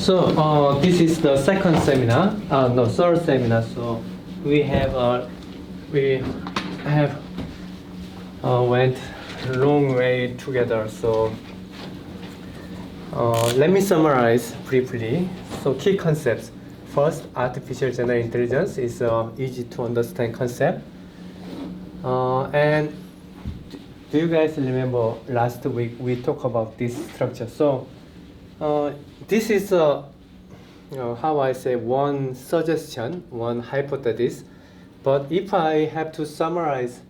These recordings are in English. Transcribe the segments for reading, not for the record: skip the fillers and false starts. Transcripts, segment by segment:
This is the second seminar. No, third seminar. So we have went a long way together. So let me summarize briefly. So key concepts. First, artificial general intelligence is an easy to understand concept. And do you guys remember last week we talked about this structure? So this is how I say one suggestion, one hypothesis. But if I have to summarize,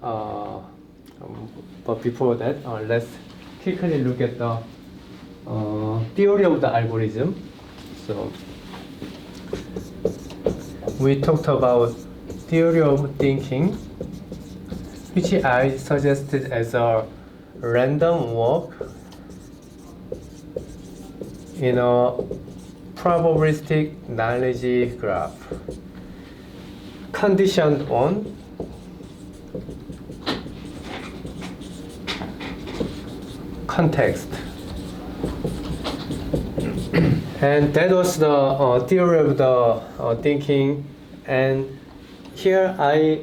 but before that, let's quickly look at the theory of the algorithm. So we talked about theory of thinking, which I suggested as a random walk in a probabilistic knowledge graph conditioned on context. And that was the theory of the thinking. And here I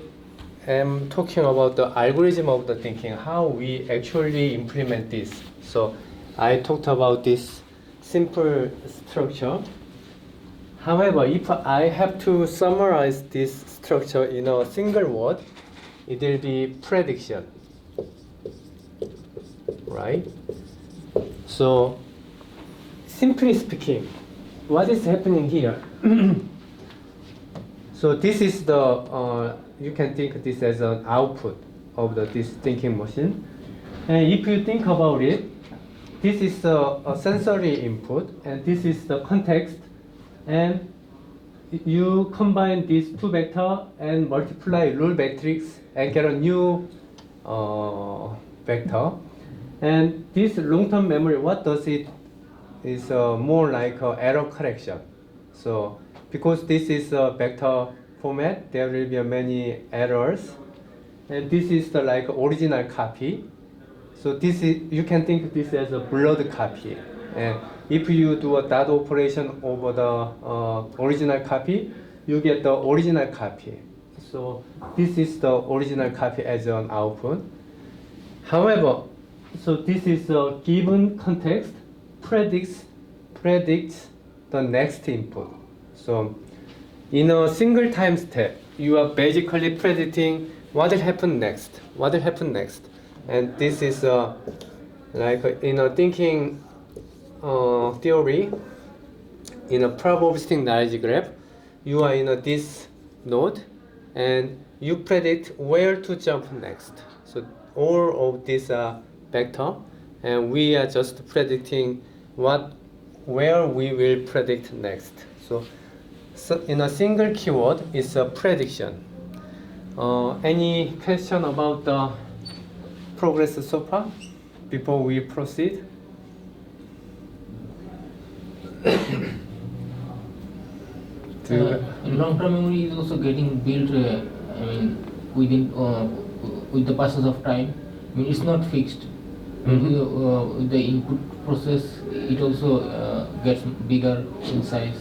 am talking about the algorithm of the thinking, how we actually implement this. So I talked about this simple structure. However, if I have to summarize this structure in a single word, it will be prediction, right? So simply speaking, what is happening here? So this is the, you can think this as an output of this thinking machine. And if you think about it, this is a sensory input, and this is the context. And you combine these two vectors and multiply rule matrix and get a new vector. And this long-term memory, what does it? Is more like error correction. So because this is a vector format, there will be many errors. And this is the like original copy. So this is, you can think this as a blurred copy. And if you do a dot operation over the original copy, you get the original copy. So this is the original copy as an output. However, so this is a given context predicts the next input. So in a single time step, you are basically predicting what will happen next. And this is like in a thinking theory, in a probabilistic knowledge graph, you are in this node and you predict where to jump next. So all of these are vector, and we are just predicting where we will predict next. So in a single keyword, it's a prediction. Any question about the progress so far before we proceed? Long-term memory is also getting built. Within with the passage of time. I mean, it's not fixed. Mm-hmm. With the input process, it also gets bigger in size.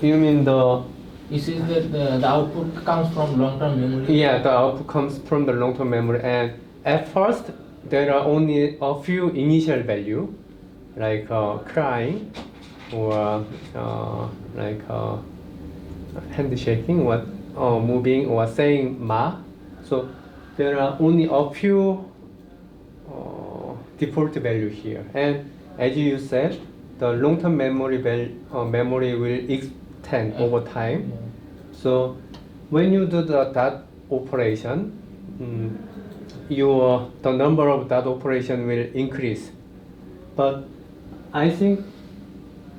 You mean the? You see that the output comes from long-term memory? Yeah, the output comes from the long-term memory, and at first there are only a few initial value, like crying, or like hand shaking, moving, or saying ma. So there are only a few default value here, and as you said, the long-term memory will extend over time. Yeah. So when you do the dot operation, the number of dot operation will increase. But I think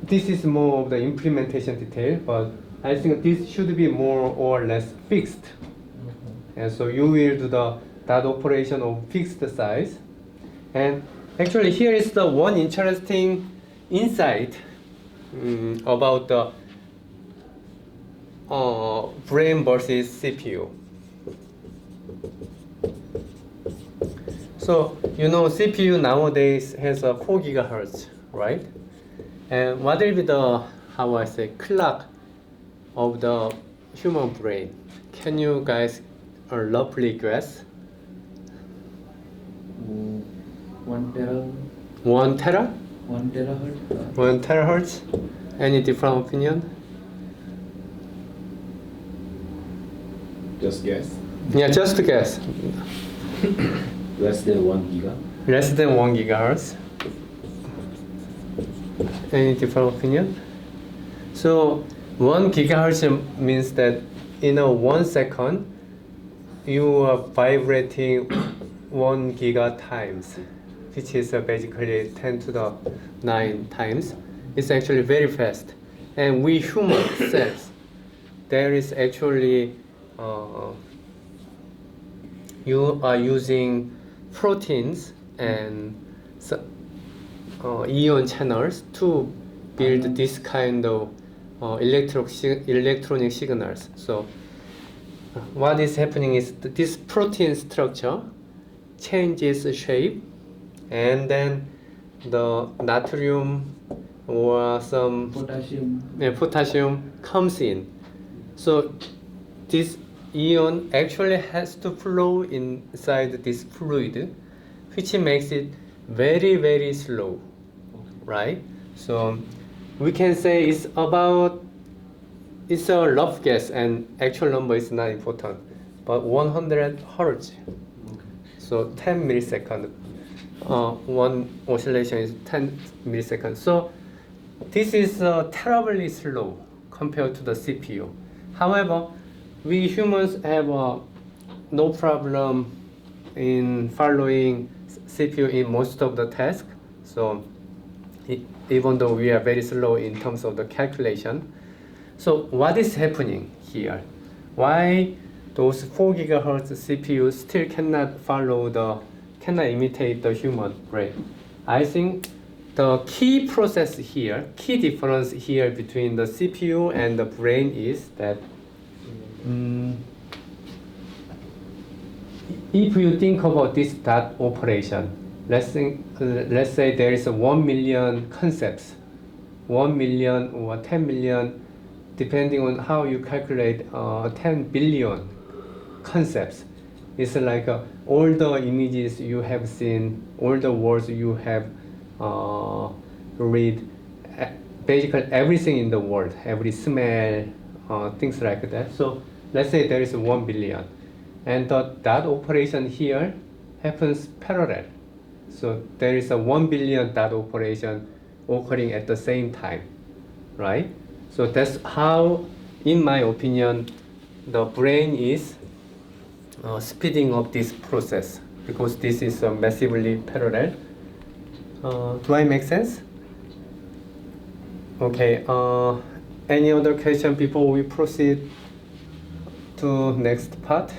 this is more of the implementation detail, but I think this should be more or less fixed. Mm-hmm. And so you will do the dot operation of fixed size. And actually here is the one interesting insight about the brain versus CPU. So, you know, CPU nowadays has a 4 gigahertz, right? And what will be the, how I say, clock of the human brain? Can you guys roughly guess? 1 tera, 1 tera? 1 terahertz. 1 terahertz? Any different opinion? Just guess. Yeah, just to guess. Less than 1 giga. Less than 1 gigahertz. Any different opinion? So 1 gigahertz means that in a 1 second you are vibrating 1 giga times, which is basically 10 to the 9 times. It's actually very fast. And we human cells, there is actually you are using proteins and ion channels to build this kind of electronic signals. So what is happening is that this protein structure changes shape, and then the natrium or some potassium comes in. So this ion actually has to flow inside this fluid, which makes it very, very slow, right? So we can say it's a rough guess, and actual number is not important, but 100 hertz. So 10 milliseconds. One oscillation is 10 milliseconds. So this is terribly slow compared to the CPU. However, we humans have no problem in following CPU in most of the tasks. So even though we are very slow in terms of the calculation. So what is happening here? Why those 4 gigahertz CPUs still cannot imitate the human brain? I think the key difference here between the CPU and the brain is that if you think about this dot operation, let's say there is 1 million concepts, 1 million or 10 million, depending on how you calculate 10 billion concepts. It's like all the images you have seen, all the words you have read, basically everything in the world, every smell, things like that. So let's say there is 1 billion, and that operation here happens parallel. So there is a 1 billion dot operation occurring at the same time, right? So that's how, in my opinion, the brain is speeding up this process, because this is massively parallel. Do I make sense? Okay. Any other question before we proceed to next part?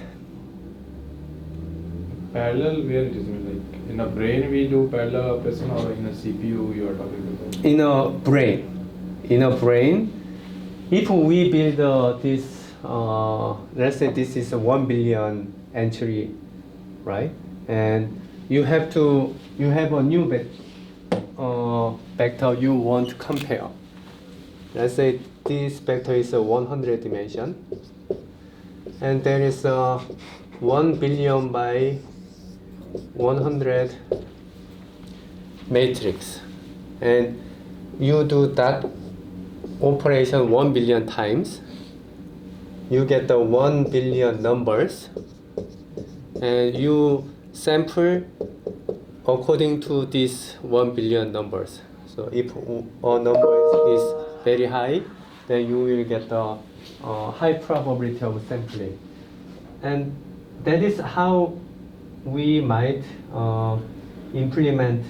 Parallel, where it is? Like in a brain we do parallel operation, or in a CPU you are talking about? In a brain, if we build this, let's say this is a 1 billion entry, right? And you have a new vector you want to compare. Let's say this vector is a 100 dimension, and there is a 1 billion by 100 matrix, and you do that operation 1 billion times, you get the 1 billion numbers, and you sample according to these 1 billion numbers. So if a number is very high, then you will get the high probability of sampling. And that is how we might implement.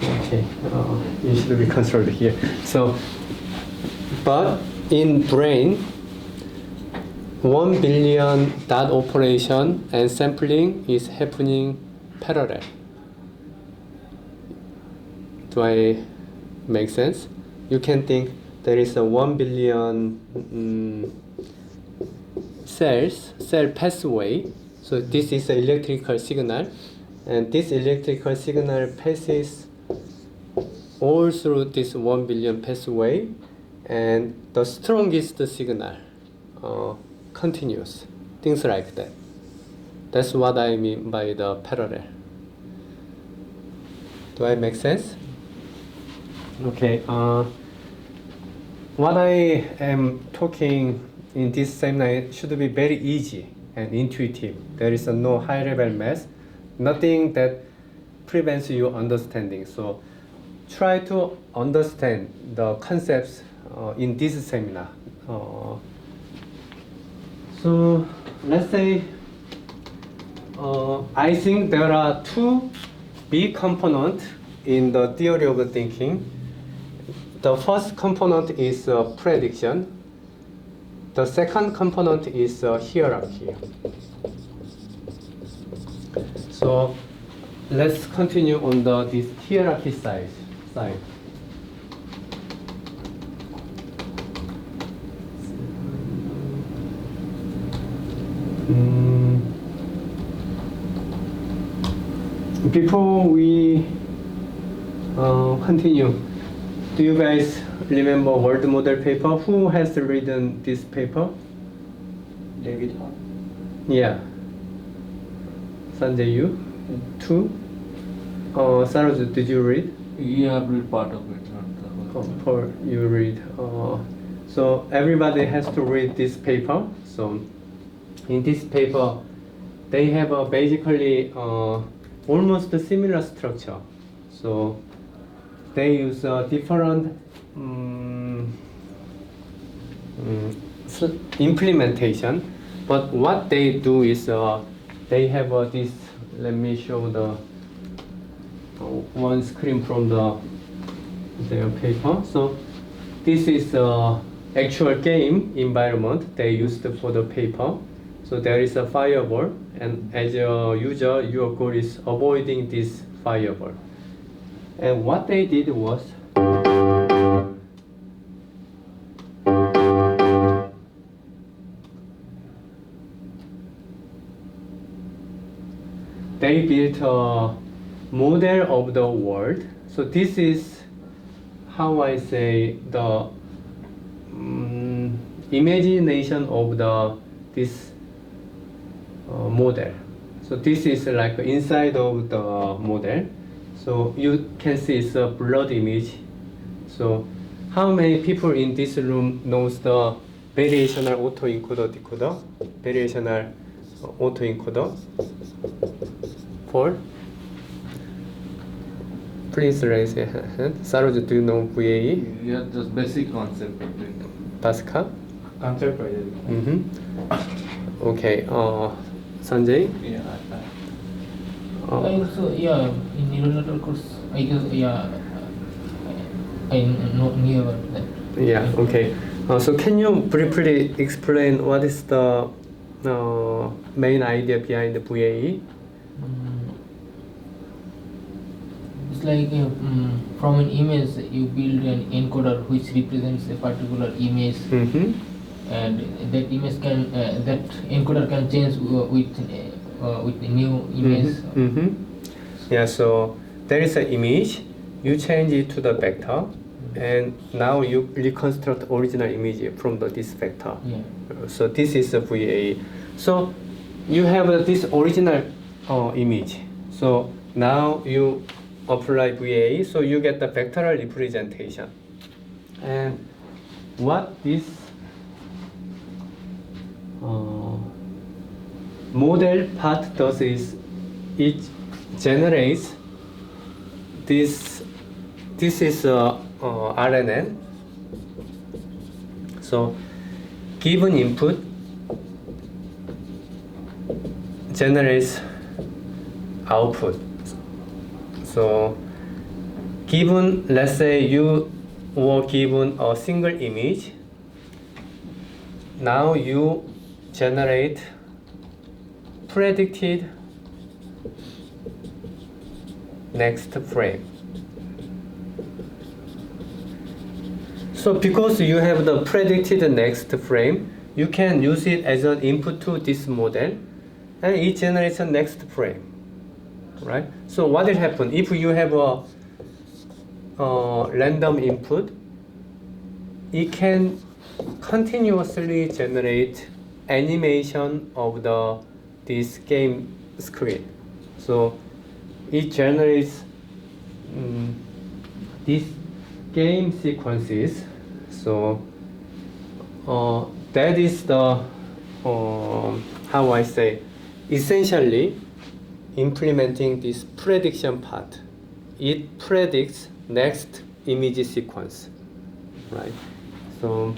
Okay, you should be controlled here. So, but in brain, 1 billion dot operation and sampling is happening parallel. Do I make sense? You can think there is a 1 billion cell pathway. So this is an electrical signal, and this electrical signal passes all through this 1 billion pathway, and the strongest signal continues. Things like that. That's what I mean by the parallel. Do I make sense? Okay. What I am talking in this seminar should be very easy and intuitive. There is no high-level math, nothing that prevents you understanding. So try to understand the concepts in this seminar. So let's say I think there are two big components in the theory of thinking. The first component is prediction. The second component is hierarchy. So let's continue on this hierarchy side. Before we continue, do you guys remember world model paper? Who has written this paper? David Hall. Yeah. Sanjay, you? Two? Saroj, did you read? Yeah, I've read part of it, not the whole thing. Paul, you read. So everybody has to read this paper. So in this paper, they have basically almost a similar structure. So they use different implementation, but what they do is they have this. Let me show the one screen from their paper. So this is the actual game environment they used for the paper. So there is a fireball, and as a user, your goal is avoiding this fireball. And what they did was they built a model of the world. So this is how I say the imagination of this model. So this is like inside of the model. So you can see it's a blurred image. So how many people in this room knows the variational autoencoder decoder? Variational autoencoder? 4? Please raise your hand. Saroj, do you know VAE? Yeah, just basic concept of it. Pascal? Concept wise. Okay. Sanjay? Yeah, I also, yeah, in neural network course, I guess, yeah, I knew about that. Yeah, okay. So can you briefly explain what is the main idea behind the VAE? It's like from an image you build an encoder which represents a particular image, and that image can that encoder can change with a new image. Yeah, so there is an image, you change it to the vector, and now you reconstruct original image from this vector. Yeah. So this is a VAE. So you have this original image. So now you apply VAE, so you get the vectoral representation. And what this model part does is it generates this is RNN. So given input generates output. So given, let's say you were given a single image, now you generate predicted next frame. So because you have the predicted next frame, you can use it as an input to this model, and it generates a next frame. right? So what will happen if you have a random input? It can continuously generate animation of this game screen. So it generates these game sequences. So that is the how I say, essentially implementing this prediction part. It predicts next image sequence, right? So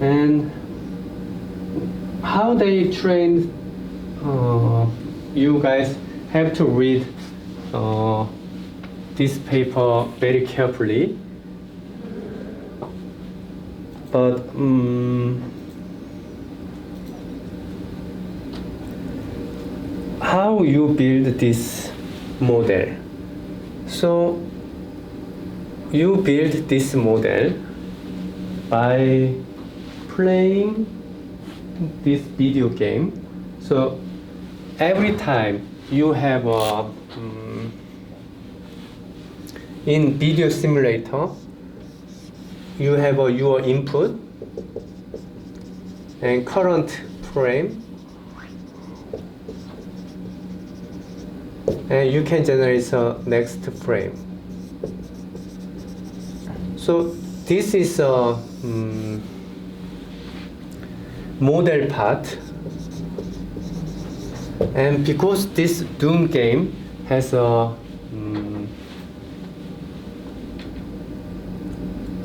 and how they train, you guys have to read this paper very carefully. But how you build this model? So you build this model by playing this video game. So every time you have a in video simulator, you have your input and current frame, and you can generate the next frame. So this is a model part, and because this Doom game has a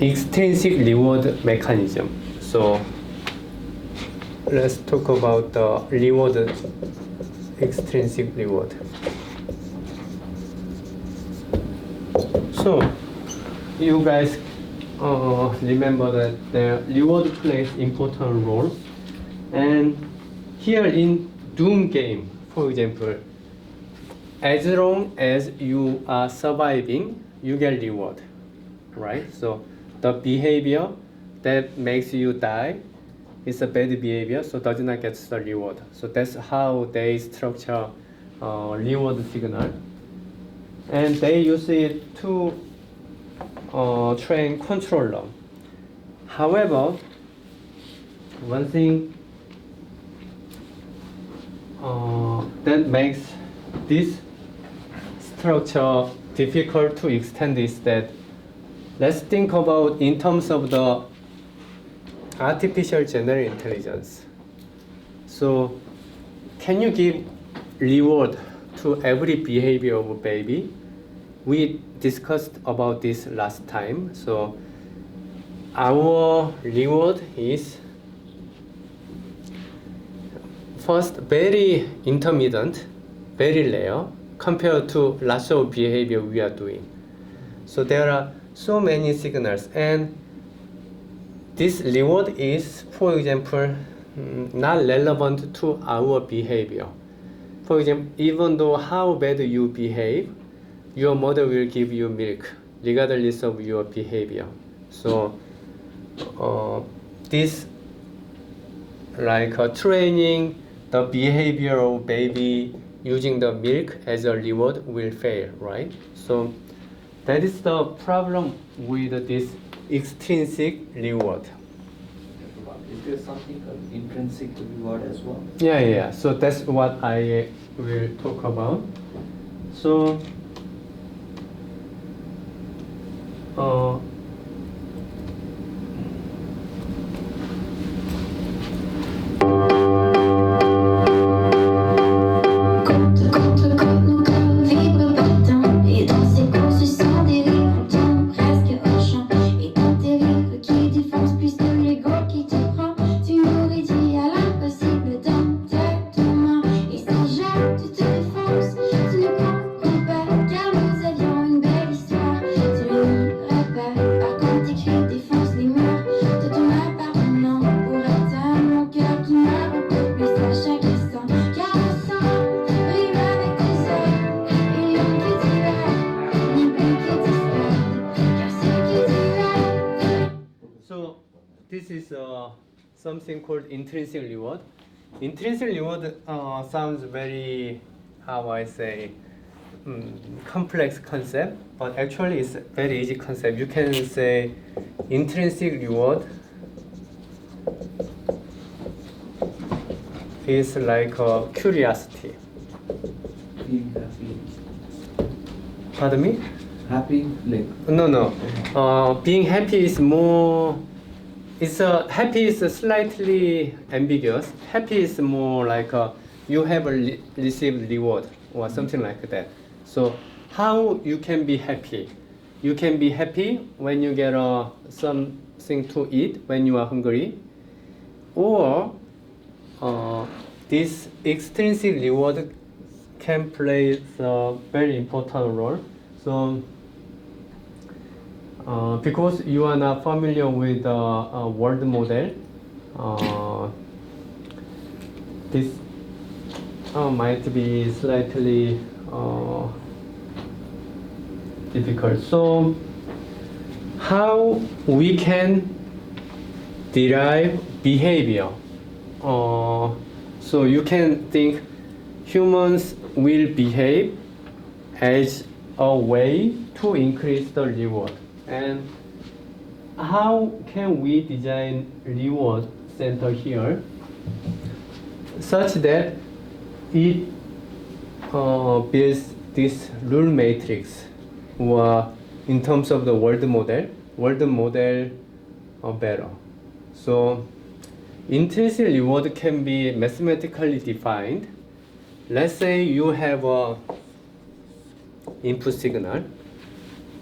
extrinsic reward mechanism. So let's talk about the reward, extrinsic reward. So you guys remember that the reward plays important role, and here in Doom game, for example, as long as you are surviving, you get reward, right? So the behavior that makes you die is a bad behavior, so does not get the reward. So that's how they structure reward signal, and they use it to train controller. However, one thing that makes this structure difficult to extend is that, let's think about in terms of the artificial general intelligence. So can you give reward to every behavior of a baby? We discussed about this last time. So our reward is first very intermittent, very rare compared to lots of behavior we are doing. So there are so many signals, and this reward is, for example, not relevant to our behavior. For example, even though how bad you behave, your mother will give you milk regardless of your behavior. So this like training the behavior of baby using the milk as a reward will fail, right? So that is the problem with this extrinsic reward. Is there something called intrinsic reward as well? Yeah. So that's what I will talk about. So Tu ne comprends pas car nous avions une belle histoire. Tu n'iras pas something called intrinsic reward. Intrinsic reward sounds very, how I say, complex concept, but actually it's a very easy concept. You can say intrinsic reward is like a curiosity. Being happy. Pardon me? Happy, like. No. Being happy is more. Happy is slightly ambiguous. Happy is more like you have received reward or something like that. So how you can be happy? You can be happy when you get something to eat when you are hungry, or this extrinsic reward can play a very important role. So because you are not familiar with the world model, this might be slightly difficult. So how we can derive behavior? So you can think humans will behave as a way to increase the reward. And how can we design reward center here such that it builds this rule matrix, or in terms of the world model better. So intrinsic reward can be mathematically defined. Let's say you have a input signal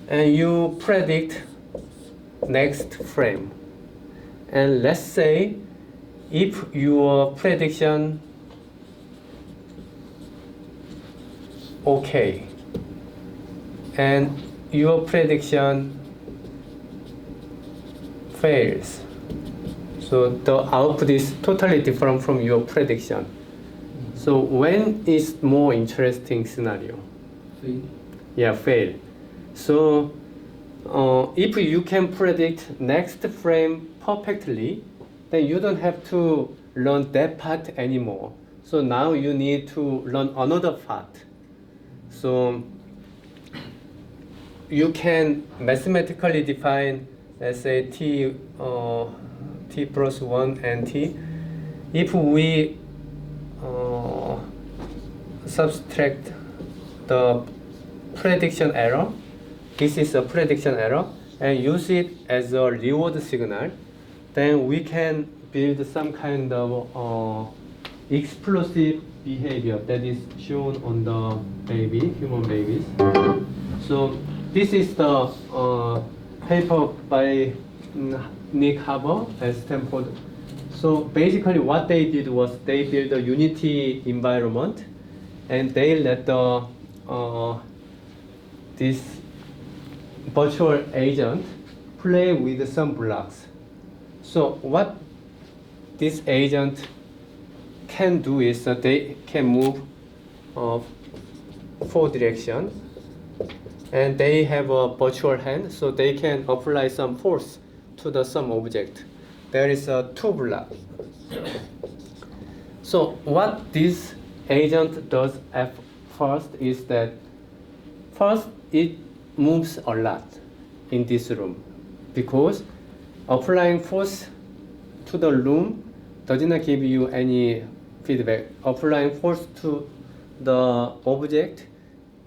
and you predict next frame, and let's say if your prediction okay and your prediction fails, so the output is totally different from your prediction. So when is more interesting scenario? Fail. Yeah, fail. So if you can predict next frame perfectly, then you don't have to learn that part anymore. So now you need to learn another part. So you can mathematically define, let's say t plus 1 and t. If we subtract the prediction error, this is a prediction error, and use it as a reward signal, then we can build some kind of explosive behavior that is shown on the human babies. So this is the paper by Nick Haber at Stanford. So basically what they did was they built a unity environment, and they let this virtual agent play with some blocks. So what this agent can do is that they can move 4 directions, and they have a virtual hand, so they can apply some force to some object. There is a 2 block. So what this agent does at first is that first it moves a lot in this room, because applying force to the room does not give you any feedback. Applying force to the object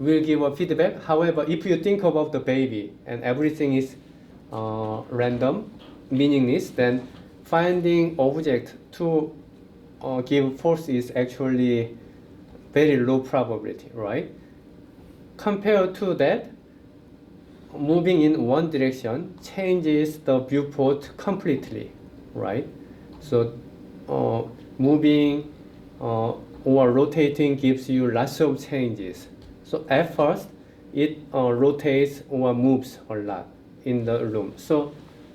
will give a feedback. However, if you think about the baby and everything is random, meaningless, then finding object to give force is actually very low probability, right? Compared to that, moving in one direction changes the viewport completely, right? So moving or rotating gives you lots of changes. So at first, it rotates or moves a lot in the room. So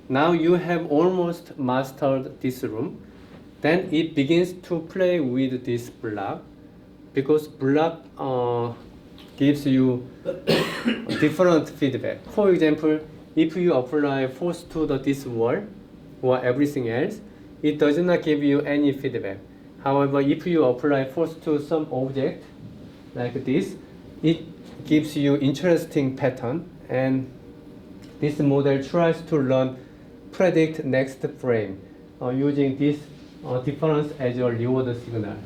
now you have almost mastered this room. Then it begins to play with this block, because block gives you different feedback. For example, if you apply force to this wall or everything else, it does not give you any feedback. However, if you apply force to some object like this, it gives you interesting pattern, and this model tries to learn predict next frame using this difference as a reward signal.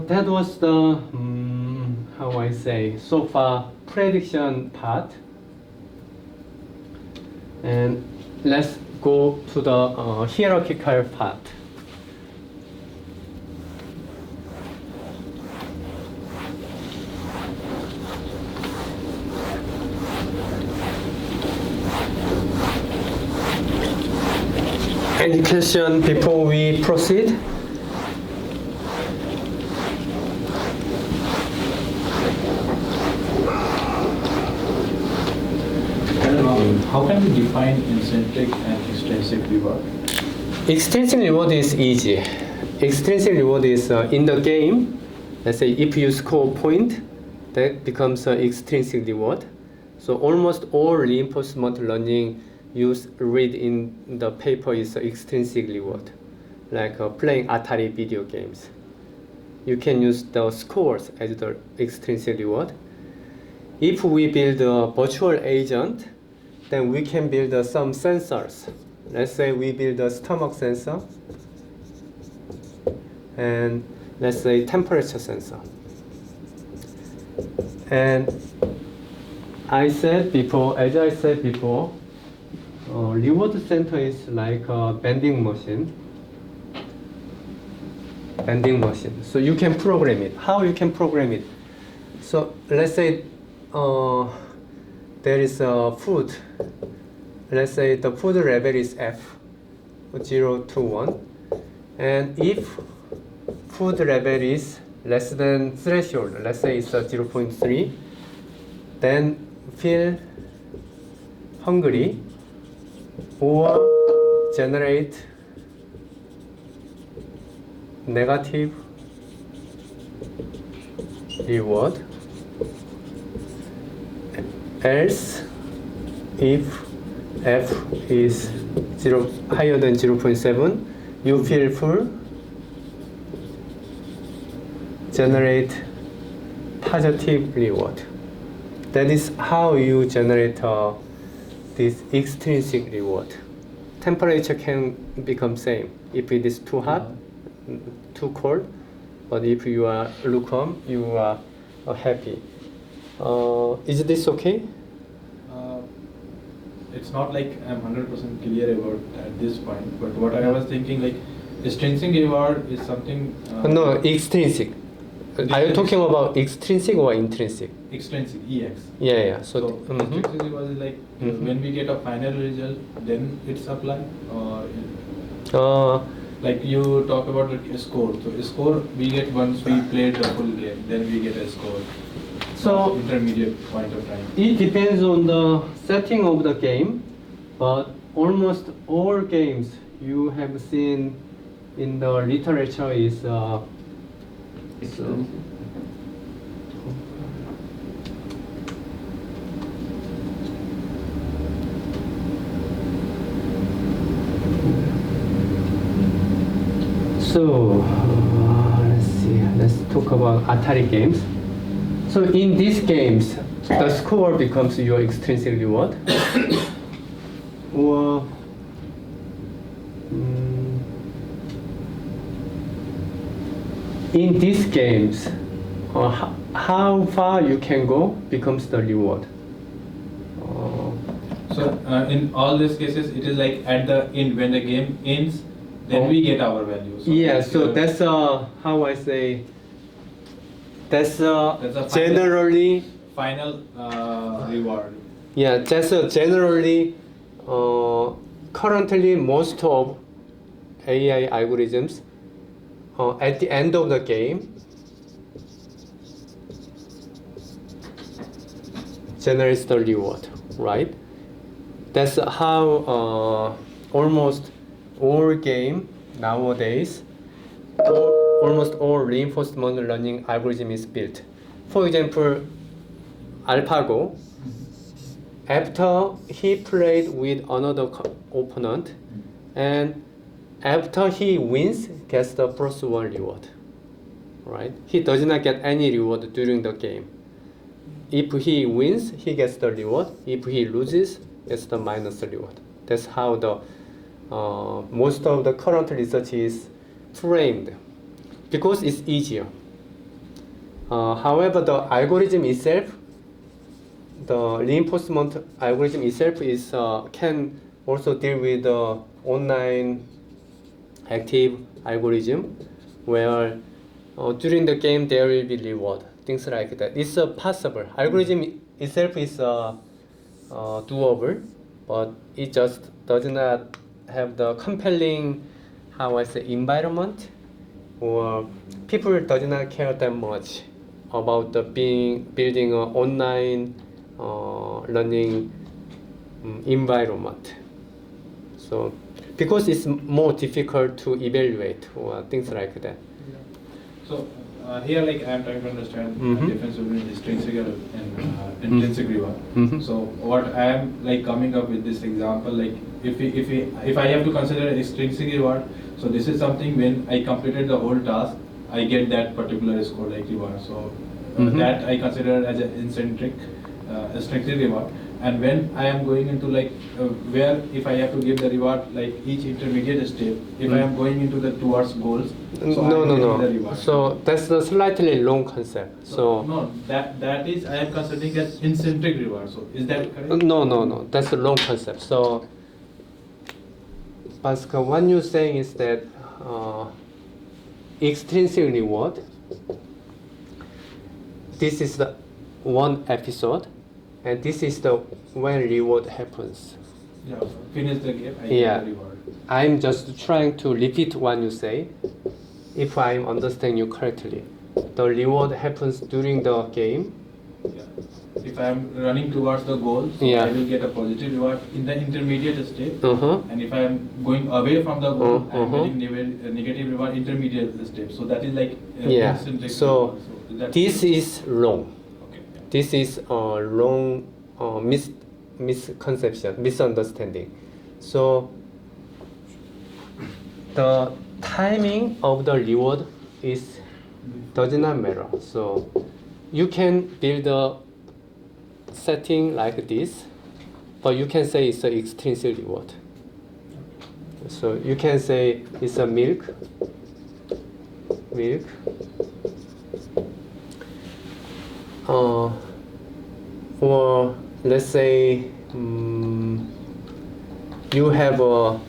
That was the how I say so far prediction part, and let's go to the hierarchical part. Any question before we proceed? How can we define intrinsic and extrinsic reward? Extrinsic reward is easy. Extrinsic reward is in the game. Let's say if you score a point, that becomes an extrinsic reward. So almost all reinforcement learning you read in the paper is extrinsic reward, like playing Atari video games. You can use the scores as the extrinsic reward. If we build a virtual agent, then we can build some sensors. Let's say we build a stomach sensor, and let's say temperature sensor. And as I said before, reward center is like a vending machine. So you can program it. How you can program it? So let's say there is a food. Let's say the food level is F, 0 to 1. And if food level is less than threshold, let's say it's 0.3, then feel hungry or generate negative reward. Else, if F is higher than 0.7, you feel full, generate positive reward. That is how you generate this extrinsic reward. Temperature can become same if it is too hot, too cold, but if you are lukewarm, you are happy. Is this okay? It's not like I'm 100% clear about at this point, but what I was thinking, like extrinsic reward is something. No, extrinsic. Are you talking about extrinsic or intrinsic? Extrinsic, EX. Yeah. So extrinsic reward is like when we get a final result, then it's applied, or like you talk about like a score. So a score we get once we played the full game, then we get a score. So intermediate point of time. it depends on the setting of the game, but almost all games you have seen in the literature is let's see. Let's talk about Atari games. So in these games, the score becomes your extrinsic reward. Or in these games, how far you can go becomes the reward. So in all these cases, it is like at the end when the game ends, then we get our value. So yeah, so that's how I say. That's a generally final reward. Yeah, that's generally currently most of AI algorithms at the end of the game generates the reward, right? That's how almost all game nowadays, almost all reinforcement learning algorithm is built. For example, AlphaGo after he played with another opponent, and after he wins, gets the +1 reward. Right? He does not get any reward during the game. If he wins, he gets the reward. If he loses, gets the minus reward. That's how the most of the current research is framed, because it's easier. However, the algorithm itself, the reinforcement algorithm itself is can also deal with the online active algorithm, where during the game there will be reward, things like that. It's possible. Algorithm itself is doable, but it just does not have the compelling, how I say, environment, or people does not care that much about the building an online learning environment. So because it's more difficult to evaluate or things like that. So here, like I am trying to understand the Mhm. difference between extrinsic and intrinsic reward. Mhm. So what I am like coming up with this example, like if I have to consider extrinsic reward, so this is something when I completed the whole task, I get that particular score like reward. So Mhm. that I consider as an extrinsic reward. And when I am going into like where if I have to give the reward like each intermediate step, if I am going into the towards goals, so No, I'm no, getting the no. reward. So that's a slightly long concept. So no, that is I am considering as intrinsic reward. So is that correct? no. That's a long concept. So, Pascal, what you're saying is that extrinsic reward. This is the one episode, and this is the when reward happens. Yeah. Finish the game. I Yeah. get the reward. I'm just trying to repeat what you say. If I'm understanding you correctly, the reward happens during the game. Yeah. If I am running towards the goal, so Yeah. I will get a positive reward in the intermediate step. Uh-huh. And if I am going away from the goal, I am Uh-huh. getting negative reward intermediate step. So that is like Yeah. intrinsic So reward. So that- this is wrong. Okay. Yeah. This is a wrong misconception, misunderstanding. So the timing of the reward does not matter. So you can build a setting like this, but you can say it's an extrinsic reward. So you can say it's a milk, or let's say you have a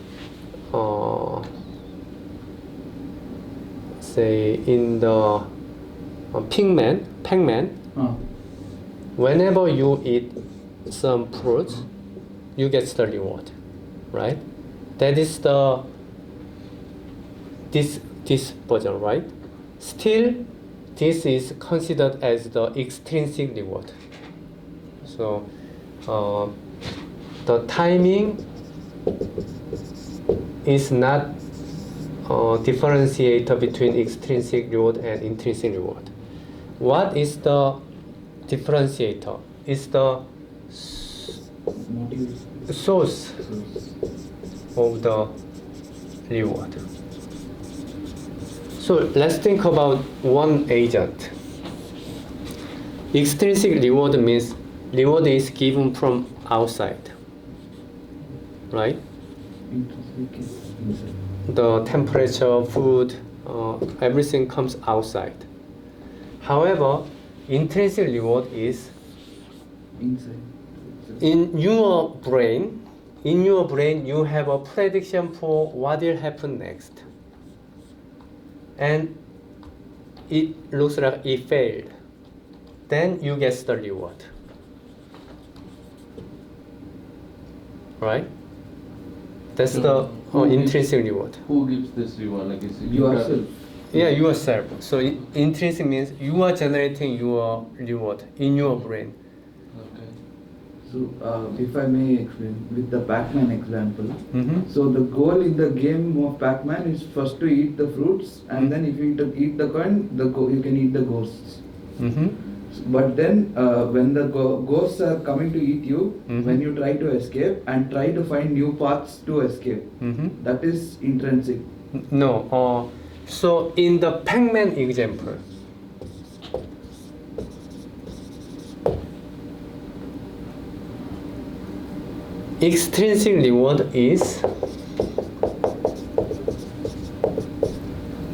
say in the Pac-Man, whenever you eat some fruits, you get the reward, right? That is the this version, right? Still, this is considered as the extrinsic reward. So the timing is not differentiator between extrinsic reward and intrinsic reward. What is the differentiator? It's the source of the reward. So let's think about one agent. Extrinsic reward means reward is given from outside, right? The temperature, food, everything comes outside. However, intrinsic reward is in your brain. In your brain, you have a prediction for what will happen next, and it looks like it failed. Then you get the reward, right? That's the intrinsic reward. Who gives this reward? Like is it Yourself. Yeah, yourself. So intrinsic means you are generating your reward in your brain. Okay. So, if I may explain with the Pac-Man example. Mm-hmm. So the goal in the game of Pac-Man is first to eat the fruits, and then if you eat the coin, you can eat the ghosts. Mm-hmm. But then when the ghosts are coming to eat you, Mhm. when you try to escape and try to find new paths to escape, that is intrinsic. No. So in the Pac-Man example, extrinsic reward is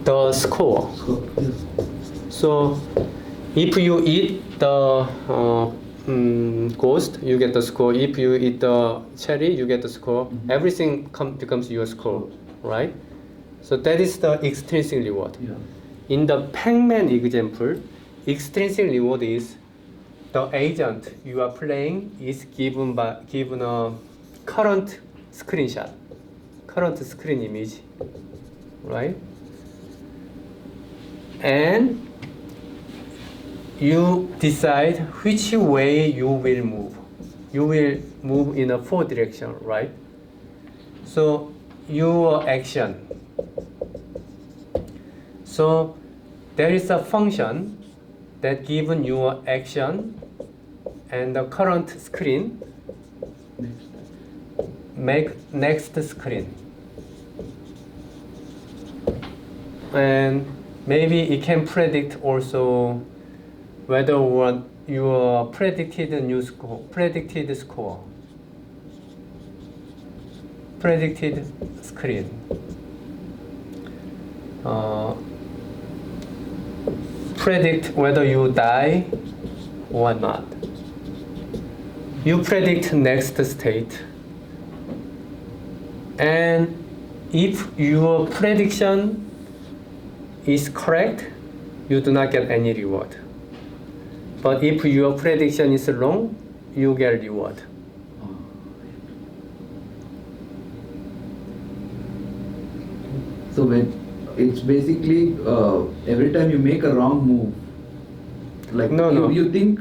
the score. So if you eat the ghost, you get the score. If you eat the cherry, you get the score. Everything becomes your score, right? So that is the extrinsic reward. Yeah. In the Pac-Man example, extrinsic reward is the agent you are playing is given a current screenshot, current screen image, right? And you decide which way you will move. You will move in a 4 direction, right? So your action. So there is a function that given your action and the current screen make next screen. And maybe it can predict also whether what your predicted score, predicted screen. Predict whether you die or not. You predict next state. And if your prediction is correct, you do not get any reward. But if your prediction is wrong, you get reward. So when it's basically every time you make a wrong move, like No. you think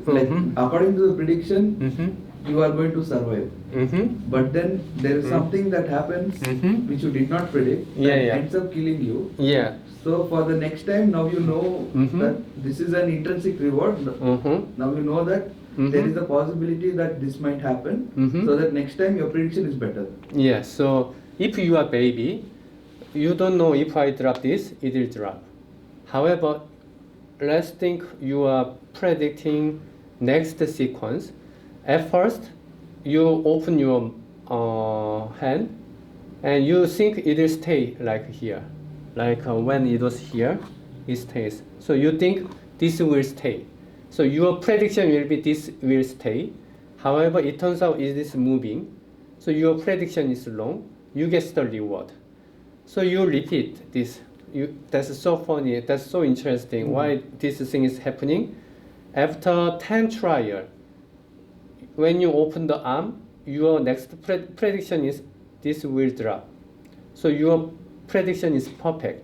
like Mhm. according to the prediction Mm-hmm. you are going to survive, Mm-hmm. but then there is Mhm. something that happens Mhm. which you did not predict Yeah, that yeah. ends up killing you. Yeah. So for the next time, now you know Mhm. that this is an intrinsic reward. Mm-hmm. Now you know that there is a possibility that this might happen, Mhm. so that next time your prediction is better. Yeah. So if you are baby, you don't know if I drop this, it will drop. However, let's think you are predicting next sequence. At first, you open your hand and you think it will stay like here. Like when it was here, it stays. So you think this will stay. So your prediction will be this will stay. However, it turns out it is moving. So your prediction is wrong. You get the reward. So you repeat this. That's so funny. That's so interesting. Why this thing is happening? After 10 trial, when you open the arm, your next prediction is this will drop. So your prediction is perfect.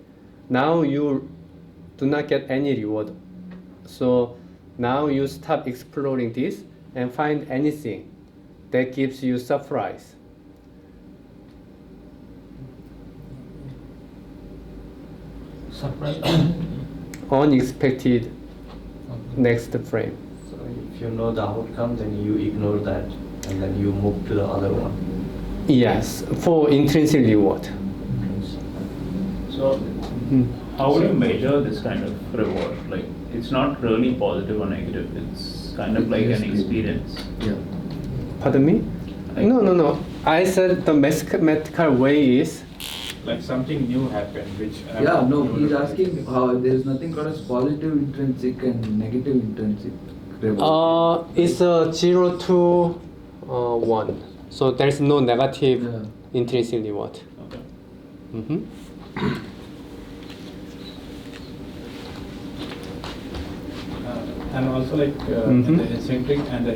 Now you do not get any reward. So now you stop exploring this and find anything that gives you surprise. Surprise. Unexpected next frame. So if you know the outcome, then you ignore that and then you move to the other one. Yes, for intrinsic reward. So, how would you measure this kind of reward? Like, it's not really positive or negative. It's kind of like an experience. Yeah. Pardon me? No. I said the mathematical way is Like something new happened, which Yeah, no, he's asking how there is nothing called as positive intrinsic and negative intrinsic reward. it's 0 to 1. So there is no negative Yeah. intrinsic reward. Okay. Mm-hmm. and also like Mhm. in the eccentric and the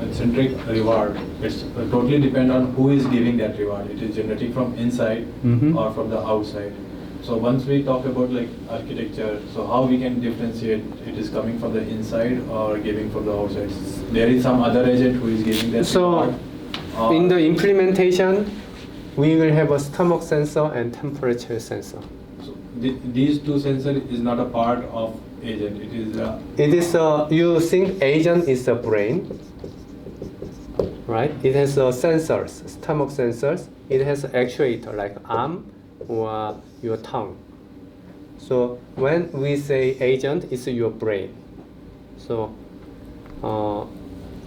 eccentric reward, it's totally depend on who is giving that reward. It is generating from inside Mhm. or from the outside. So once we talk about like architecture, so how we can differentiate it is coming from the inside or giving from the outside? There is some other agent who is giving that So, reward. or- In the implementation, we will have a stomach sensor and temperature sensor. So these two sensors is not a part of agent? It is you think agent is the brain, right? It has sensors, stomach sensors. It has actuator like arm or your tongue. So when we say agent, it's your brain. So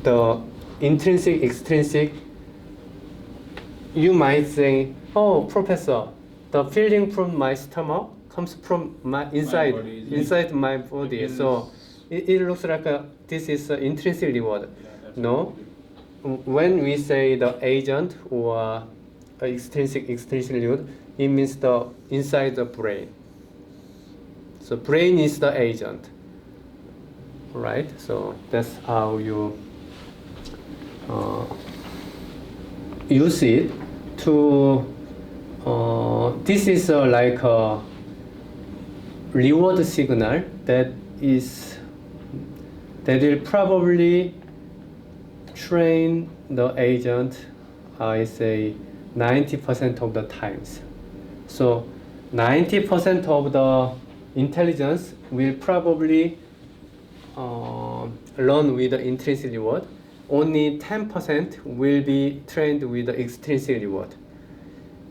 the intrinsic, extrinsic, you might say, oh, professor, the feeling from my stomach comes from my inside my body. So it looks like this is intrinsic reward. No, when we say the agent or extrinsic reward, it means the inside the brain. So brain is the agent, right? So that's how you use it to. This is like a reward signal that will probably train the agent, I say 90% of the times. So 90% of the intelligence will probably learn with the intrinsic reward. Only 10% will be trained with the extrinsic reward.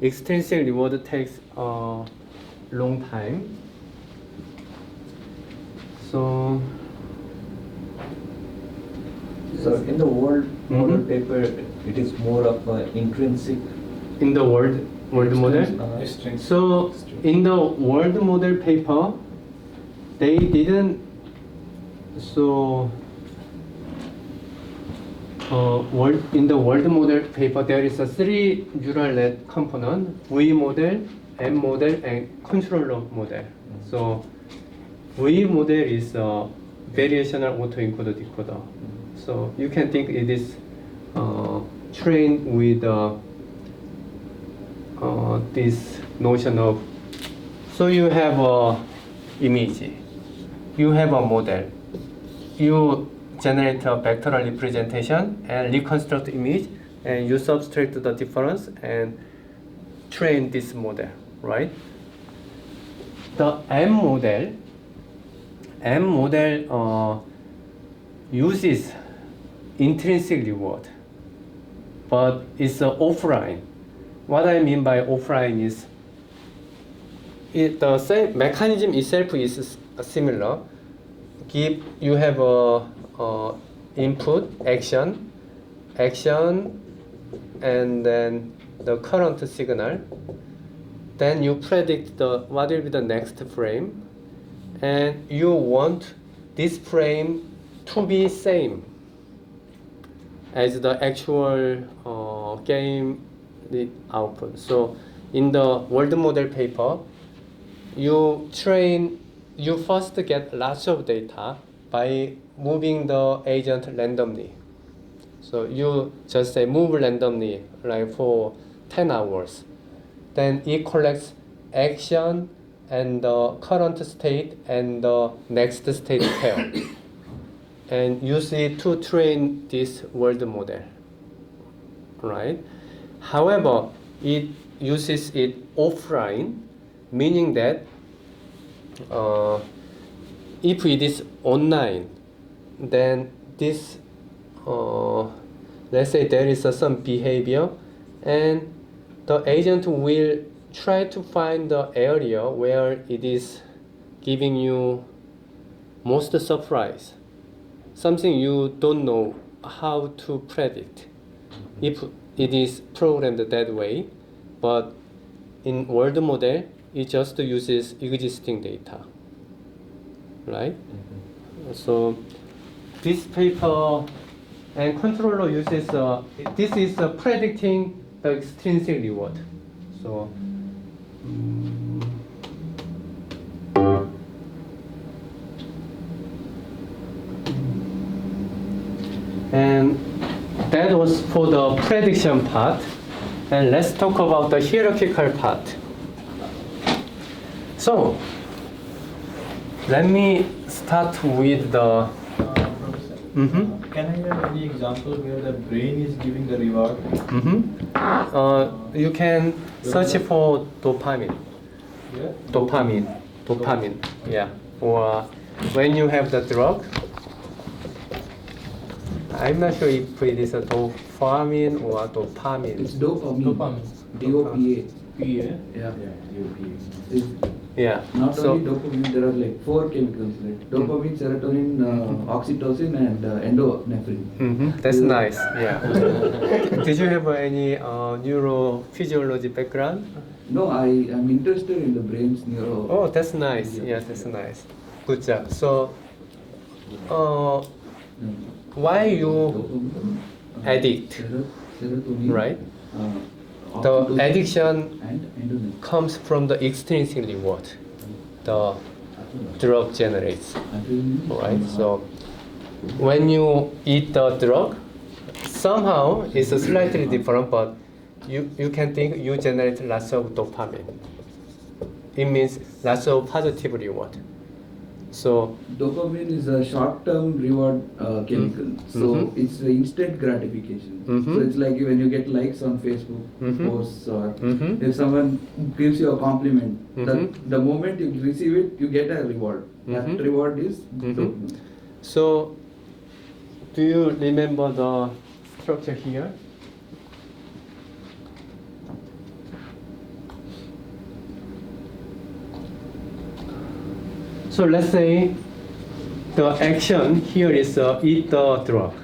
Extrinsic reward takes a long time. So in the world model paper, it is more of an intrinsic. in the world model. Extrinsic. So in the world model paper, they didn't. So in the world model paper, there is a 3 neural net component: V model, M model, and controller model. So V model is a variational autoencoder decoder. So you can think it is trained with this notion of. So you have a image, you have a model, you generate a vectorial representation and reconstruct image, and you subtract the difference and train this model, right? The M model uses intrinsic reward, but it's offline. What I mean by offline is the same mechanism itself is similar. You have a input action, and then the current signal. Then you predict what will be the next frame, and you want this frame to be same as the actual game output. So in the world model paper, you first get lots of data by moving the agent randomly. So you just say move randomly, like for 10 hours. Then it collects action and the current state and the next state pair. And use it to train this world model, right? However, it uses it offline, meaning that if it is online, then this, let's say there is some behavior, and the agent will try to find the area where it is giving you most surprise, something you don't know how to predict if it is programmed that way. But in world model, it just uses existing data, right? So this paper and controller uses this is predicting the extrinsic reward. So and that was for the prediction part. And let's talk about the hierarchical part. So let me start with the. Can I have any example where the brain is giving the reward? You can search for dopamine. Yeah. Dopamine. Yeah. Or when you have the drug, I'm not sure if it is a dopamine or dopamine. It's dopamine. Dopamine. DOPA. PA. Yeah. It's Yeah. not So only dopamine, there are like 4 chemicals, right? Dopamine, serotonin, oxytocin, and endorphin. That's nice. Yeah. Did you have any neurophysiology background? No, I am interested in the brain's neuro. Oh, that's nice. Yeah, that's nice. Good job. So, why you Dopamine, addict, serotonin, right? The oxytocin, addiction and endorphin. comes from the extrinsic reward the drug generates, right? So when you eat the drug, somehow it's slightly different, but you can think you generate lots of dopamine. It means lots of positive reward. So Dopamine is a short-term reward chemical, so it's the instant gratification. So it's like when you get likes on Facebook posts, or if someone gives you a compliment, the moment you receive it, you get a reward. That reward is dopamine. So do you remember the structure here? So let's say the action here is eat the drug,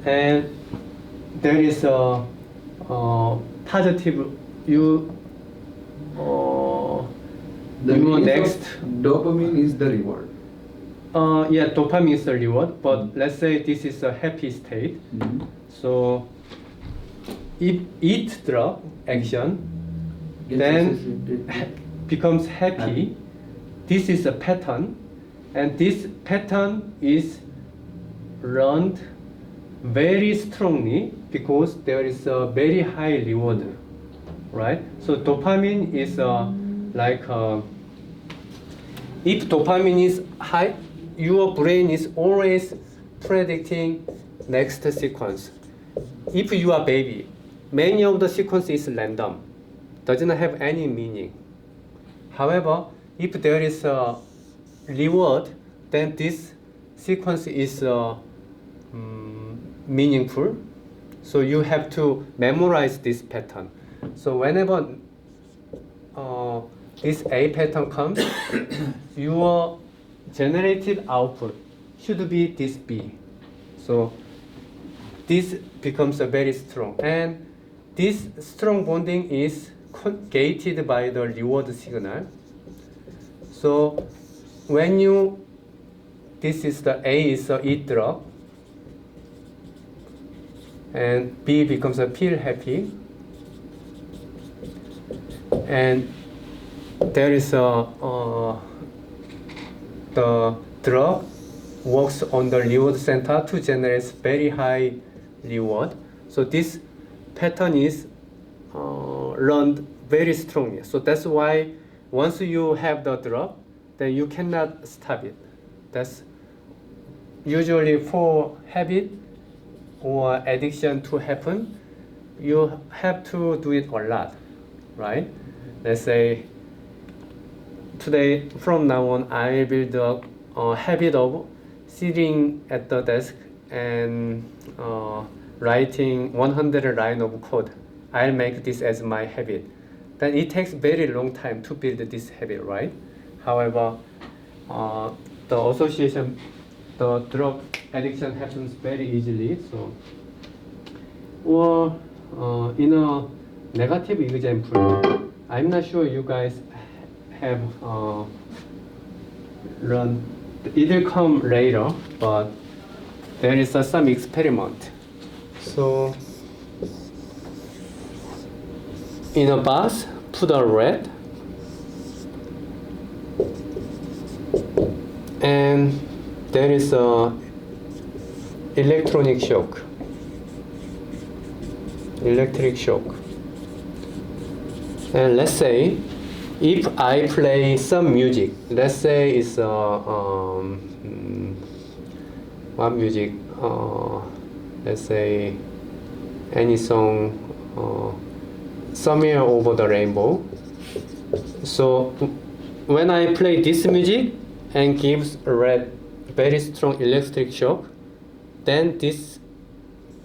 and there is a positive you. The you go meaning of next. Dopamine is the reward. Yeah, dopamine is the reward, but let's say this is a happy state. So if eat drug action, Gets then associated becomes happy. This is a pattern, and this pattern is learned very strongly because there is a very high reward, right? So dopamine is if dopamine is high, your brain is always predicting next sequence. If you are baby, many of the sequence is random, doesn't have any meaning. However, if there is a reward, then this sequence is meaningful. So you have to memorize this pattern. So whenever this A pattern comes, your generated output should be this B. So this becomes a very strong. And this strong bonding is gated by the reward signal. So when this is the A is a eat drug, and B becomes a feel happy, and there is the drug works on the reward center to generate very high reward. So this pattern is learned very strongly. So that's why once you have the drug, then you cannot stop it. That's usually for habit or addiction to happen, you have to do it a lot, right? Let's say today, from now on, I will build a habit of sitting at the desk and writing 100 lines of code. I'll make this as my habit. Then it takes very long time to build this habit, right? However, the association, the drug addiction happens very easily. So, or in a negative example, I'm not sure you guys have learned. It will come later, but there is some experiment. So, in a box, put a red, and there is a electric shock. And let's say if I play some music, let's say it's what music? Let's say any song, Somewhere Over the Rainbow. So when I play this music and gives red very strong electric shock, then this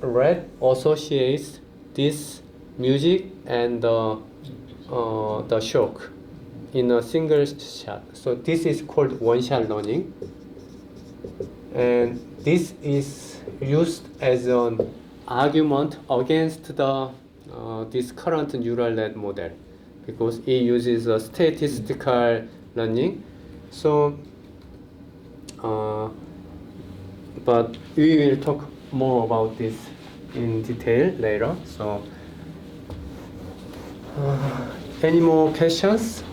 red associates this music and the shock in a single shot. So this is called one-shot learning, and this is used as an argument against the this current neural net model, because it uses a statistical learning. So but we will talk more about this in detail later. So any more questions?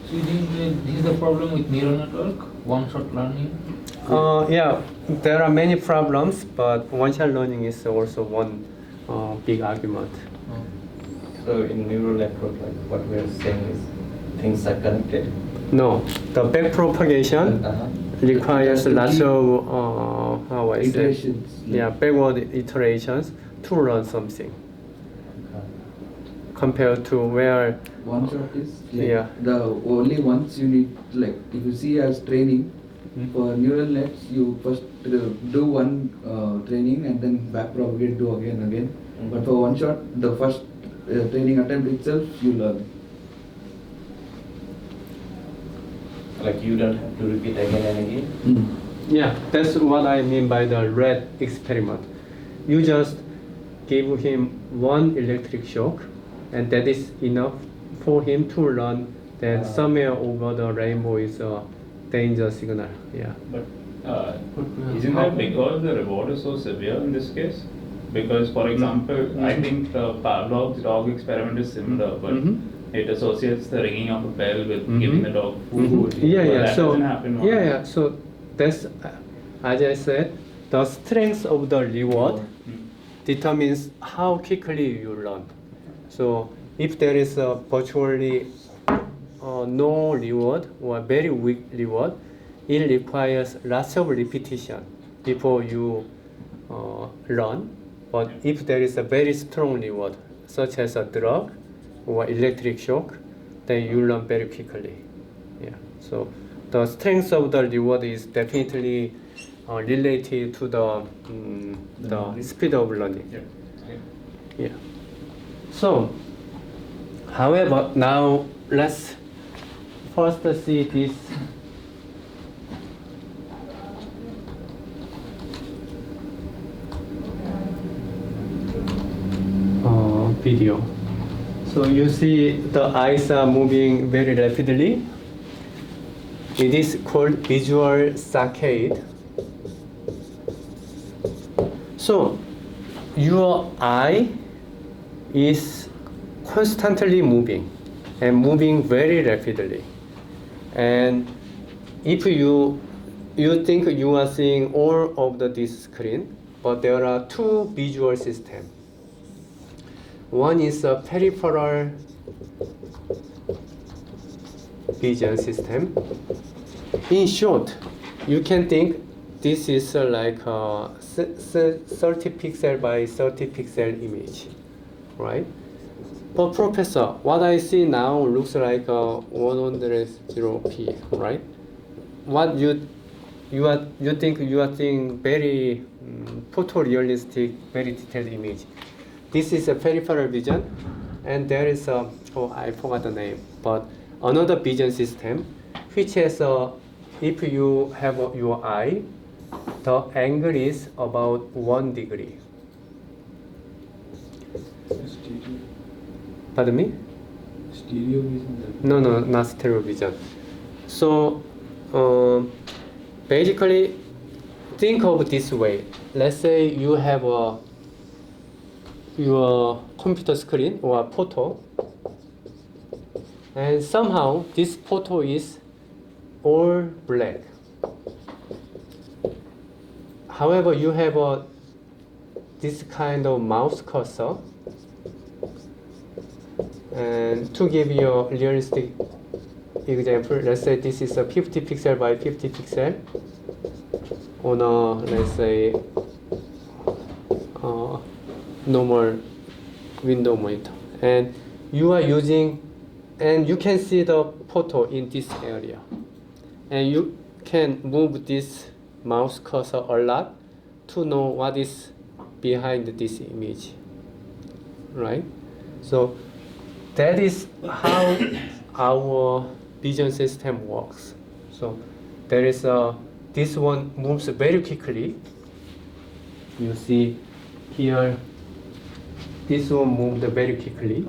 So you think that this is the problem with neural network, one-shot learning? Yeah, there are many problems, but one-shot learning is also one big argument. So in neural network, like what we are saying is things are connected. No, the backpropagation requires lots of how I say, Iterations. yeah, backward iterations to learn something, compared to where One shot is like Yeah. the only ones you need, like if you see as training for neural nets, you first do one training and then back propagate, do again and again. But for one shot, the first training attempt itself, you learn. Like you don't have to repeat again and again. yeah, that's what I mean by the red experiment. You just give him one electric shock, and that is enough for him to learn that somewhere over the rainbow is a danger signal. Yeah. But isn't that because the reward is so severe in this case? Because, for example, I think Pavlov's dog experiment is similar, but it associates the ringing of a bell with giving the dog food. Yeah, But yeah. that So doesn't happen once. yeah. So that's as I said, the strength of the reward determines how quickly you learn. So if there is a virtually no reward or very weak reward, it requires lots of repetition before you learn. But if there is a very strong reward, such as a drug or electric shock, then you learn very quickly. Yeah. So the strength of the reward is definitely related to the speed of learning. Yeah. Yeah. So, however, now let's first see this video. So you see the eyes are moving very rapidly. It is called visual saccade. So your eye is constantly moving and moving very rapidly. And if you think you are seeing all of this screen, but there are two visual systems. One is a peripheral vision system. In short, you can think this is like a 30 pixel by 30 pixel image, right? But professor, what I see now looks like a 100p, right? What you think you are seeing very photorealistic, very detailed image. This is a peripheral vision, and there is a, I forgot the name, but another vision system, which has a, if you have your eye, the angle is about 1 degree. Stereo. Pardon me? Stereo vision. No, not stereo vision. So basically, think of this way. Let's say you have your computer screen or a photo, and somehow this photo is all black. However, you have this kind of mouse cursor, and to give you a realistic example, let's say this is a 50 pixel by 50 pixel on a, let's say, normal window monitor, and you are using, and you can see the photo in this area. and you can move this mouse cursor a lot to know what is behind this image, right? So that is how our vision system works. So there is this one moves very quickly. You see here, this one moved very quickly.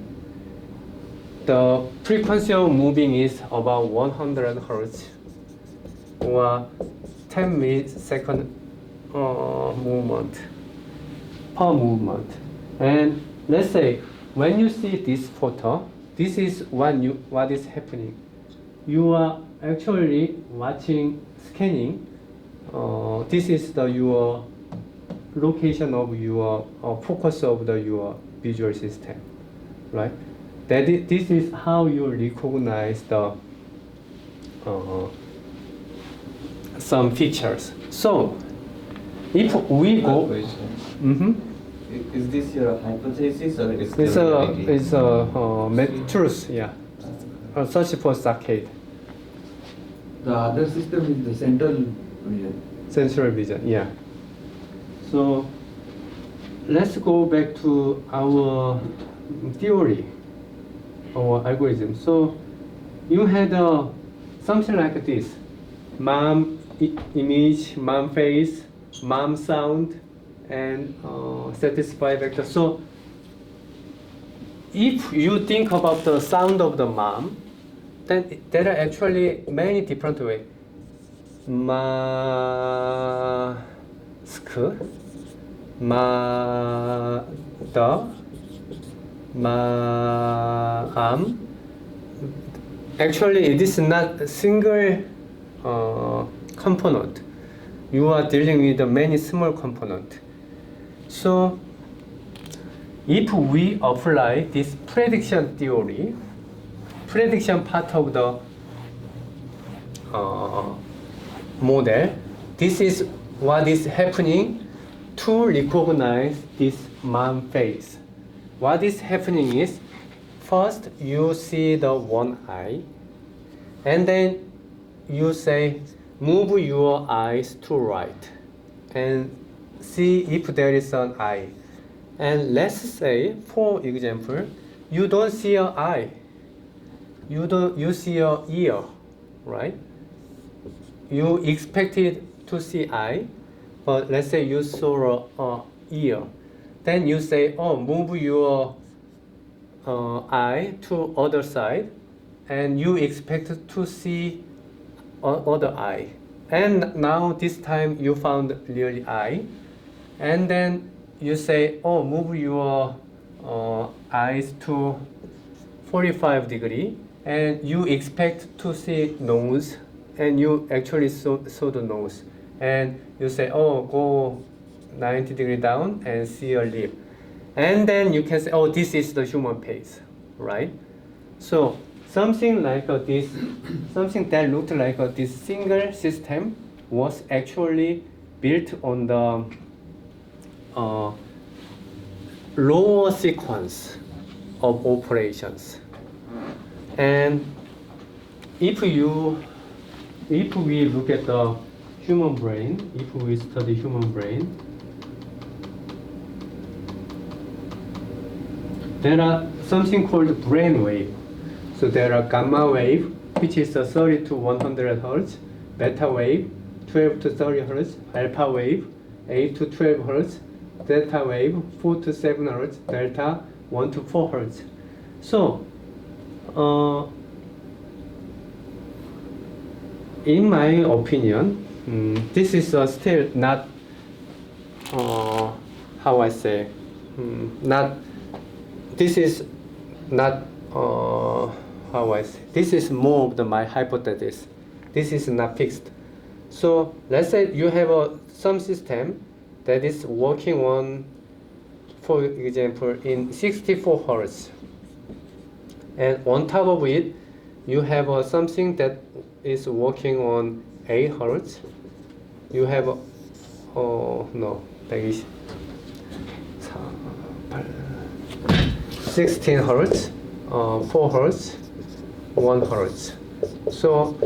The frequency of moving is about 100 Hertz or 10 millisecond movement per movement. And let's say when you see this photo, this is what is happening. You are actually watching scanning. This is your location of your focus of your visual system, right? This is how you recognize the some features. So if we go, Is this your hypothesis or is it's a truth, yeah. Search for saccade. The other system is the central vision. Sensory vision, yeah. So let's go back to our theory, our algorithm. So you had something like this: mom image, mom face, mom sound, and satisfy vector. So if you think about the sound of the mom, then there are actually many different ways. Mask, mother, mom. Actually, it is not a single component. You are dealing with many small components. So, if we apply this prediction theory, prediction part of the model, this is what is happening to recognize this mom face. What is happening is, first you see the one eye, and then you say, move your eyes to right, and see if there is an eye. And let's say, for example, you don't see an eye. You see an ear, right? You expected to see eye, but let's say you saw an ear. Then you say, oh, move your eye to other side, and you expect to see other eye. And now this time you found really eye, and then you say, oh, move your eyes to 45 degree, and you expect to see nose, and you actually saw the nose, and you say, oh, go 90 degree down and see a lip, and then you can say, oh, this is the human face, right? So something like this, something that looked like this single system was actually built on the lower sequence of operations. And if we look at the human brain, if we study human brain, there are something called brain wave. So there are gamma wave, which is 30 to 100 Hertz, beta wave, 12 to 30 Hertz, alpha wave, 8 to 12 Hertz, theta wave, 4 to 7 Hertz, delta, 1 to 4 Hertz. So, in my opinion, this is still not, how I say, this is not, how I say, this is more of my hypothesis. This is not fixed. So let's say you have some system that is working on, for example, in 64 Hertz. And on top of it, you have something that is working on 8 Hertz. You have, no, 16 Hertz, 4 Hertz, 1 Hertz. So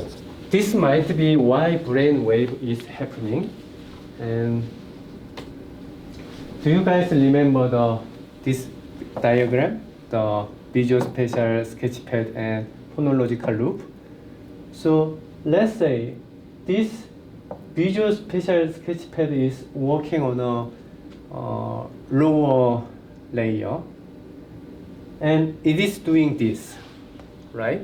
this might be why brain wave is happening. And do you guys remember this diagram, the visuospatial sketchpad and phonological loop? So let's say this visuospatial sketchpad is working on a lower layer, and it is doing this, right?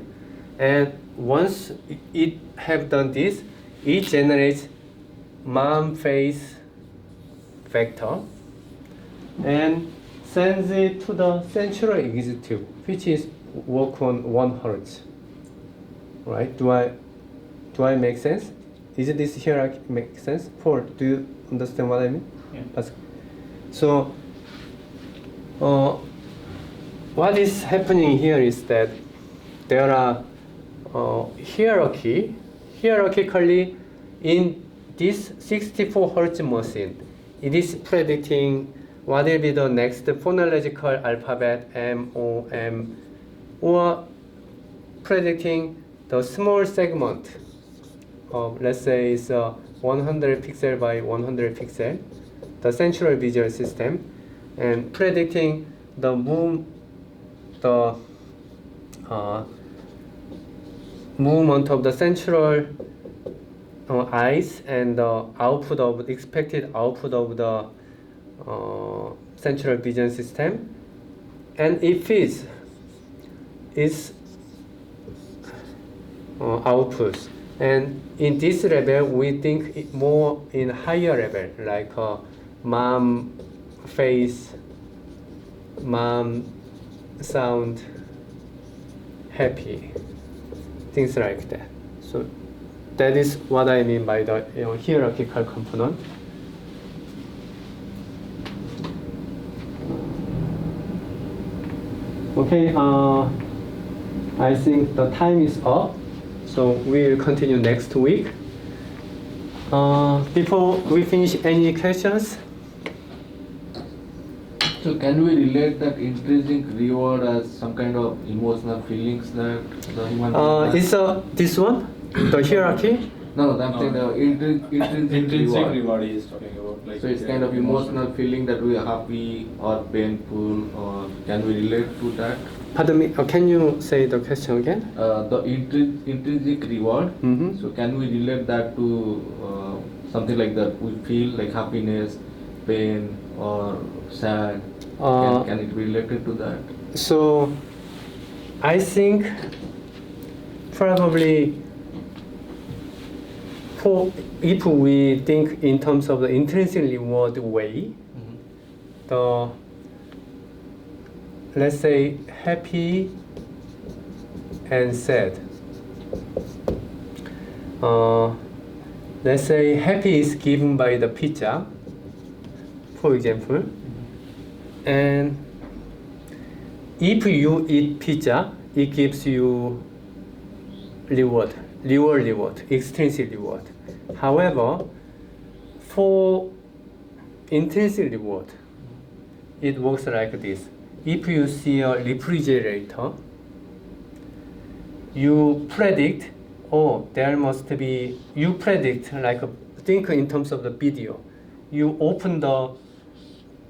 And once it have done this, it generates mom face vector and sends it to the central executive, which is work on 1 Hertz. Right? Do I make sense? Is this hierarchy make sense? Paul, do you understand what I mean? Yeah. So, what is happening here is that there are hierarchically in this 64 Hertz machine, it is predicting what will be the next phonological alphabet M, O, M, or predicting the small segment of, let's say, it's 100 pixel by 100 pixel, the central visual system, and predicting the movement of the central eyes and the expected output of the central vision system, and it feeds its outputs. And in this level, we think it more in higher level, like mom face, mom sound happy, things like that. So that is what I mean by the hierarchical component. Okay, I think the time is up, so we will continue next week. Before we finish, any questions? So can we relate that intrinsic reward as some kind of emotional feelings that the human being Is this one, the hierarchy? No, I'm saying the intrinsic reward he is talking about. Like So it's kind of emotional feeling that we are happy or painful, or can we relate to that? Pardon me, can you say the question again? The intrinsic reward. Mm-hmm. So can we relate that to something like that? We feel like happiness, pain, or sad. Can it be related to that? So I think probably if we think in terms of the intrinsic reward way, the, let's say, happy and sad. Let's say happy is given by the pizza, for example, and if you eat pizza, it gives you reward, extrinsic reward. However, for intrinsic reward, it works like this. If you see a refrigerator, you predict, there must be, you predict, like, think in terms of the video. You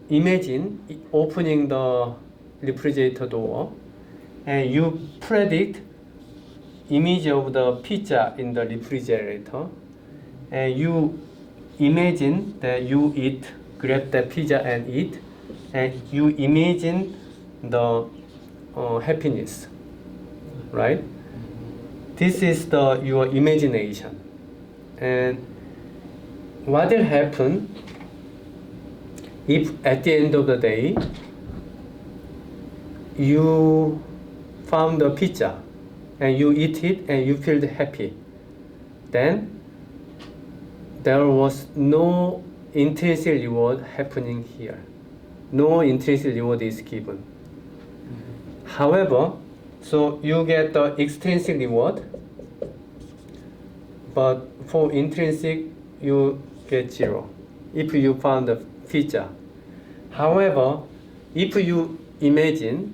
imagine opening the refrigerator door, and you predict image of the pizza in the refrigerator, and you imagine that you grab the pizza and eat, and you imagine the happiness, right? This is your imagination. And what will happen if at the end of the day you found a pizza and you eat it and you feel happy? Then there was no intrinsic reward happening here. No intrinsic reward is given. However, so you get the extrinsic reward, but for intrinsic you get 0 if you found the pizza. However, if you imagine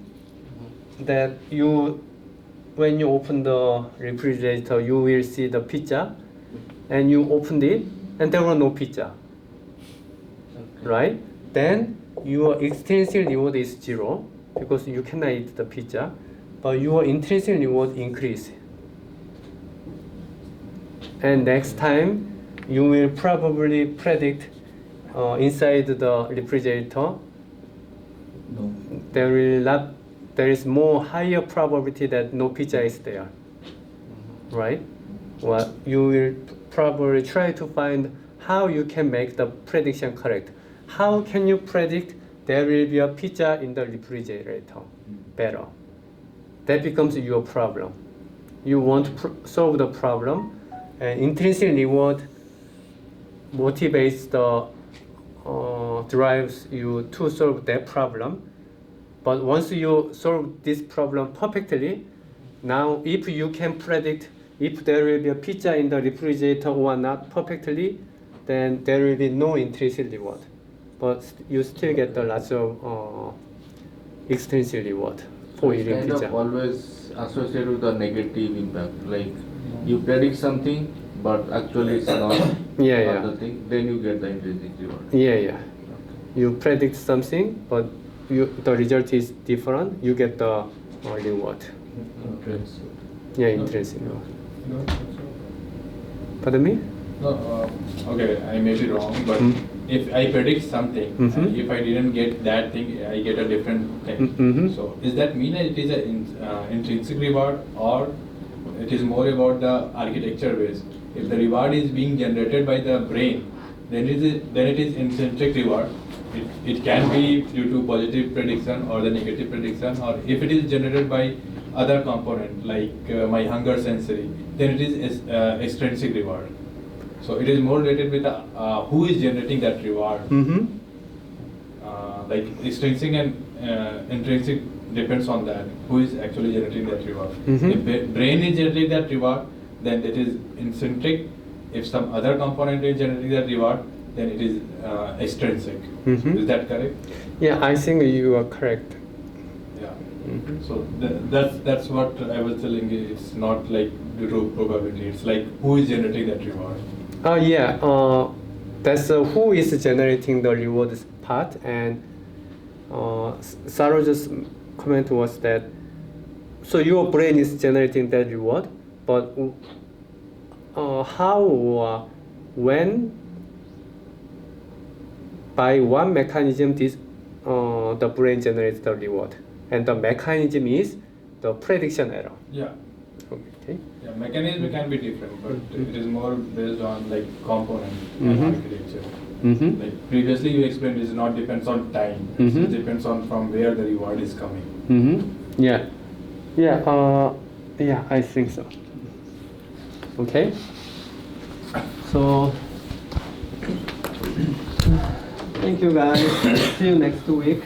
that you when you open the refrigerator, you will see the pizza, and you opened it, and there was no pizza, right? Then your extrinsic reward is 0 because you cannot eat the pizza, but your intrinsic reward increase. And next time, you will probably predict inside the refrigerator No. there is more higher probability that no pizza is there, right? Well, you will probably try to find how you can make the prediction correct. How can you predict there will be a pizza in the refrigerator better? That becomes your problem. You want to solve the problem, and intrinsic reward motivates the drives you to solve that problem. But once you solve this problem perfectly, now if you can predict if there will be a pizza in the refrigerator or not perfectly, then there will be no intrinsic reward. But you still get lots of extrinsic reward for It's eating kind pizza. of always associated with the negative impact. Like you predict something, but actually it's not Yeah. the thing. Then you get the intrinsic reward. Yeah. You predict something, but the result is different. You get the reward. Intrinsic. Yeah, intrinsic reward. No, Pardon me? no, okay, I may be wrong, but Mm. if I predict something, Mhm. and if I didn't get that thing, I get a different thing. Mhm. So, does that mean that it is an intrinsic reward, or it is more about the architecture base? If the reward is being generated by the brain, then it is intrinsic reward. It can be due to positive prediction or the negative prediction, or if it is generated by other component like my hunger sensory, then it is extrinsic reward. So it is more related with who is generating that reward. Mm-hmm. Like extrinsic and intrinsic depends on that, who is actually generating that reward. Mhm. If the brain is generating that reward, then it is intrinsic. If some other component is generating that reward, then it is extrinsic. Mhm. Is that correct? Yeah, I think you are correct. Yeah. Mhm. So that's what I was telling you. It's not like due to probability. It's like who is generating that reward. That's who is generating the reward part, and Saroj's comment was that so your brain is generating that reward, but how or when, by what mechanism this the brain generates the reward, and the mechanism is the prediction error. Yeah. Okay. Yeah. Mechanism can be different, but it is more based on like component Mhm. and architecture. Mm-hmm. Like previously you explained, it not depends on time. Mhm. It depends on from where the reward is coming. Mm-hmm. Yeah. Yeah, I think so. Okay. So, thank you guys. See you next week.